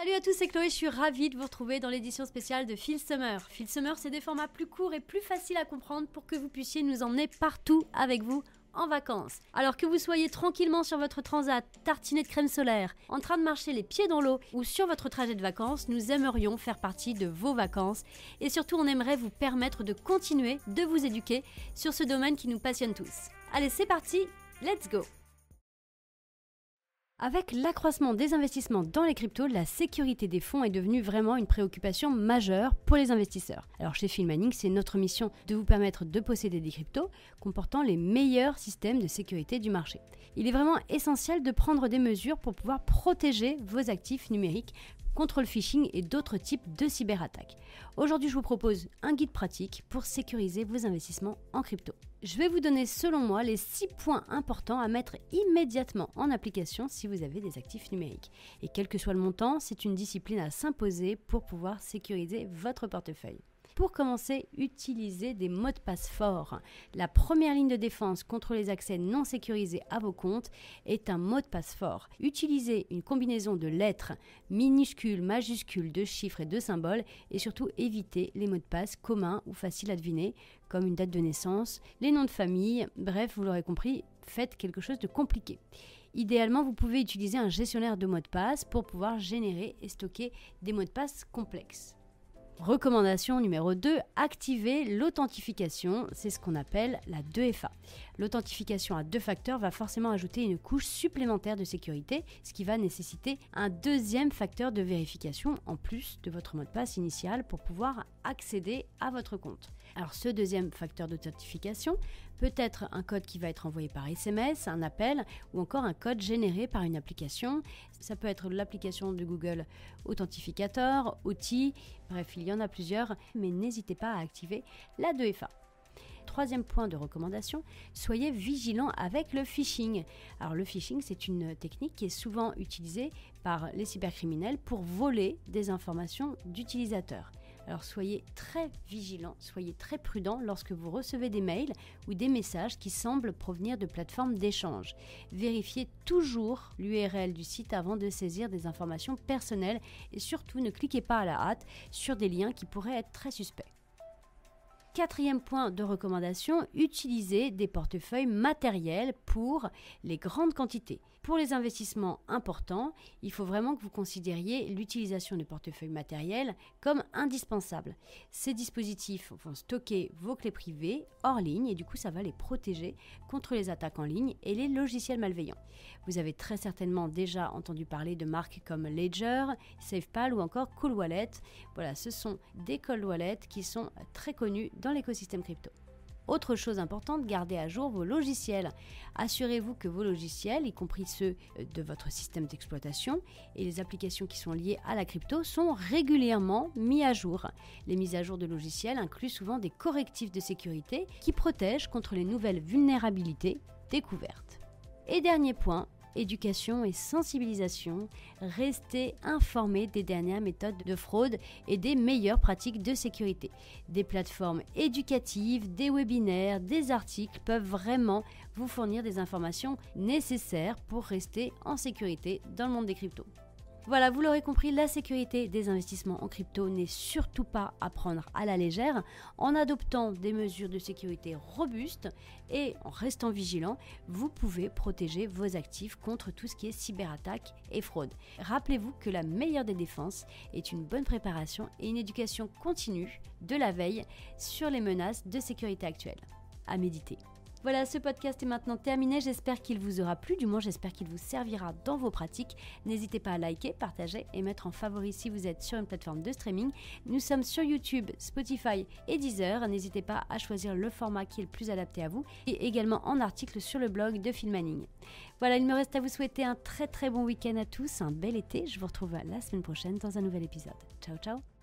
Salut à tous, c'est Chloé, je suis ravie de vous retrouver dans l'édition spéciale de Feel Summer. Feel Summer, c'est des formats plus courts et plus faciles à comprendre pour que vous puissiez nous emmener partout avec vous en vacances. Alors que vous soyez tranquillement sur votre transat, tartiné de crème solaire, en train de marcher les pieds dans l'eau ou sur votre trajet de vacances, nous aimerions faire partie de vos vacances et surtout on aimerait vous permettre de continuer de vous éduquer sur ce domaine qui nous passionne tous. Allez, c'est parti, let's go! Avec l'accroissement des investissements dans les cryptos, la sécurité des fonds est devenue vraiment une préoccupation majeure pour les investisseurs. Alors chez Filmaning, c'est notre mission de vous permettre de posséder des cryptos comportant les meilleurs systèmes de sécurité du marché. Il est vraiment essentiel de prendre des mesures pour pouvoir protéger vos actifs numériques contre le phishing et d'autres types de cyberattaques. Aujourd'hui, je vous propose un guide pratique pour sécuriser vos investissements en crypto. Je vais vous donner selon moi les 6 points importants à mettre immédiatement en application si vous avez des actifs numériques. Et quel que soit le montant, c'est une discipline à s'imposer pour pouvoir sécuriser votre portefeuille. Pour commencer, utilisez des mots de passe forts. La première ligne de défense contre les accès non sécurisés à vos comptes est un mot de passe fort. Utilisez une combinaison de lettres, minuscules, majuscules, de chiffres et de symboles et surtout évitez les mots de passe communs ou faciles à deviner comme une date de naissance, les noms de famille, bref, vous l'aurez compris, faites quelque chose de compliqué. Idéalement, vous pouvez utiliser un gestionnaire de mots de passe pour pouvoir générer et stocker des mots de passe complexes. Recommandation numéro 2, activez l'authentification, c'est ce qu'on appelle la 2FA. L'authentification à 2 facteurs va forcément ajouter une couche supplémentaire de sécurité, ce qui va nécessiter un deuxième facteur de vérification en plus de votre mot de passe initial pour pouvoir accéder à votre compte. Alors ce deuxième facteur d'authentification peut être un code qui va être envoyé par SMS, un appel ou encore un code généré par une application. Ça peut être l'application de Google Authentificator, Authy, bref, il y en a plusieurs, mais n'hésitez pas à activer la 2FA. Troisième point de recommandation, soyez vigilant avec le phishing. Alors le phishing, c'est une technique qui est souvent utilisée par les cybercriminels pour voler des informations d'utilisateurs. Alors soyez très vigilants, soyez très prudents lorsque vous recevez des mails ou des messages qui semblent provenir de plateformes d'échange. Vérifiez toujours l'URL du site avant de saisir des informations personnelles et surtout ne cliquez pas à la hâte sur des liens qui pourraient être très suspects. Quatrième point de recommandation, utilisez des portefeuilles matériels pour les grandes quantités. Pour les investissements importants, il faut vraiment que vous considériez l'utilisation de portefeuilles matériels comme indispensable. Ces dispositifs vont stocker vos clés privées hors ligne et du coup ça va les protéger contre les attaques en ligne et les logiciels malveillants. Vous avez très certainement déjà entendu parler de marques comme Ledger, SafePal ou encore Cold Wallet. Voilà, ce sont des cold wallets qui sont très connus dans l'écosystème crypto. Autre chose importante, gardez à jour vos logiciels. Assurez-vous que vos logiciels, y compris ceux de votre système d'exploitation et les applications qui sont liées à la crypto, sont régulièrement mis à jour. Les mises à jour de logiciels incluent souvent des correctifs de sécurité qui protègent contre les nouvelles vulnérabilités découvertes. Et dernier point, éducation et sensibilisation, restez informés des dernières méthodes de fraude et des meilleures pratiques de sécurité. Des plateformes éducatives, des webinaires, des articles peuvent vraiment vous fournir des informations nécessaires pour rester en sécurité dans le monde des cryptos. Voilà, vous l'aurez compris, la sécurité des investissements en crypto n'est surtout pas à prendre à la légère. En adoptant des mesures de sécurité robustes et en restant vigilant, vous pouvez protéger vos actifs contre tout ce qui est cyberattaque et fraude. Rappelez-vous que la meilleure des défenses est une bonne préparation et une éducation continue de la veille sur les menaces de sécurité actuelles. À méditer. Voilà, ce podcast est maintenant terminé. J'espère qu'il vous aura plu, du moins j'espère qu'il vous servira dans vos pratiques. N'hésitez pas à liker, partager et mettre en favori si vous êtes sur une plateforme de streaming. Nous sommes sur YouTube, Spotify et Deezer. N'hésitez pas à choisir le format qui est le plus adapté à vous et également en article sur le blog de Filmaning. Voilà, il me reste à vous souhaiter un très bon week-end à tous, un bel été. Je vous retrouve la semaine prochaine dans un nouvel épisode. Ciao, ciao!